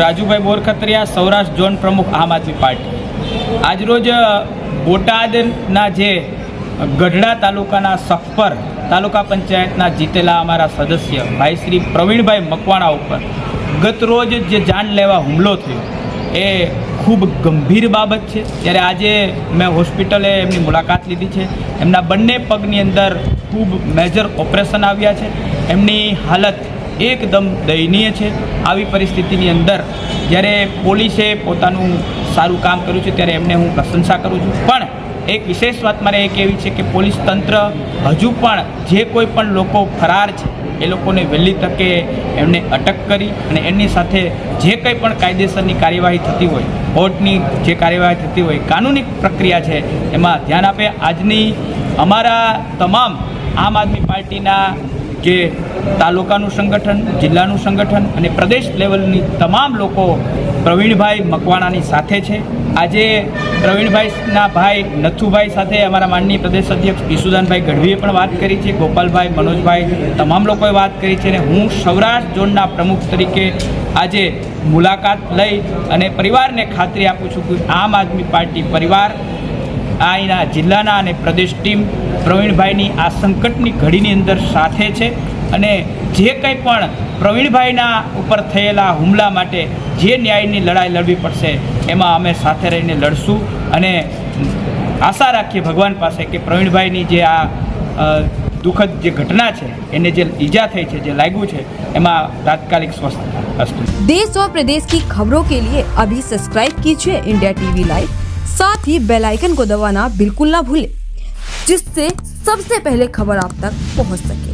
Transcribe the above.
Rajubhai બોરખત્રિયા, Saurashtra zone પ્રમુખ, આમ આદમી party. આજરોજ બોટાદના જે ગઢડા તાલુકાના સખપર તાલુકા પંચાયતના જીતેલા અમારા સદસ્ય ભાઈ શ્રી પ્રવીણભાઈ મકવાણા ઉપર ગત રોજ જે જાનલેવા હુમલો થયો એ ખૂબ ગંભીર બાબત છે। ત્યારે આજે મેં હોસ્પિટલે એમની મુલાકાત લીધી છે। એમના બંને પગની અંદર ખૂબ મેજર ઓપરેશન આવ્યા છે। એમની હાલત એકદમ દયનીય છે। આવી પરિસ્થિતિની અંદર જ્યારે પોલીસે પોતાનું સારું કામ કર્યું છે ત્યારે એમને હું પ્રશંસા કરું છું। પણ એક વિશેષ વાત મારે એ કહેવી છે કે પોલીસ તંત્ર હજુ પણ જે કોઈ પણ લોકો ફરાર છે એ લોકોને વહેલી તકે એમને અટક કરી અને એમની સાથે જે કંઈ પણ કાયદેસરની કાર્યવાહી થતી હોય, કોર્ટની જે કાર્યવાહી થતી હોય, કાનૂની પ્રક્રિયા છે એમાં ધ્યાન આપે। આજની અમારા તમામ આમ આદમી પાર્ટીના જે તાલુકાનું સંગઠન, જિલ્લાનું સંગઠન અને પ્રદેશ લેવલની તમામ લોકો પ્રવીણભાઈ મકવાણાની સાથે છે। આજે પ્રવીણભાઈના ભાઈ નથુભાઈ સાથે અમારા માનનીય પ્રદેશ અધ્યક્ષ ઈસુદાનભાઈ ગઢવીએ પણ વાત કરી છે, ગોપાલભાઈ, મનોજભાઈ, તમામ લોકોએ વાત કરી છે। અને હું સૌરાષ્ટ્ર ઝોનના પ્રમુખ તરીકે આજે મુલાકાત લઈ અને પરિવારને ખાતરી આપું છું કે આમ આદમી પાર્ટી પરિવાર અહીંના જિલ્લાના અને પ્રદેશ ટીમ પ્રવીણભાઈની આ સંકટની ઘડીની અંદર સાથે છે અને જે કંઈ પણ પ્રવીણભાઈના ઉપર થયેલા હુમલા માટે જે ન્યાયની લડાઈ લડવી પડશે એમાં અમે સાથે રહીને લડશું અને આશા રાખીએ ભગવાન પાસે કે પ્રવીણભાઈની જે આ દુઃખદ જે ઘટના છે એને જે ઈજા થઈ છે, જે લાગ્યું છે એમાં તાત્કાલિક સ્વસ્થ અસ્તુ। देश और प्रदेश की खबरों के लिए अभी सब्सक्राइब कीजिए इंडिया टीवी लाइव, साथ ही बेल आइकन को दबाना बिल्कुल ना भूलें, जिससे सबसे पहले खबर आप तक पहुंच सके।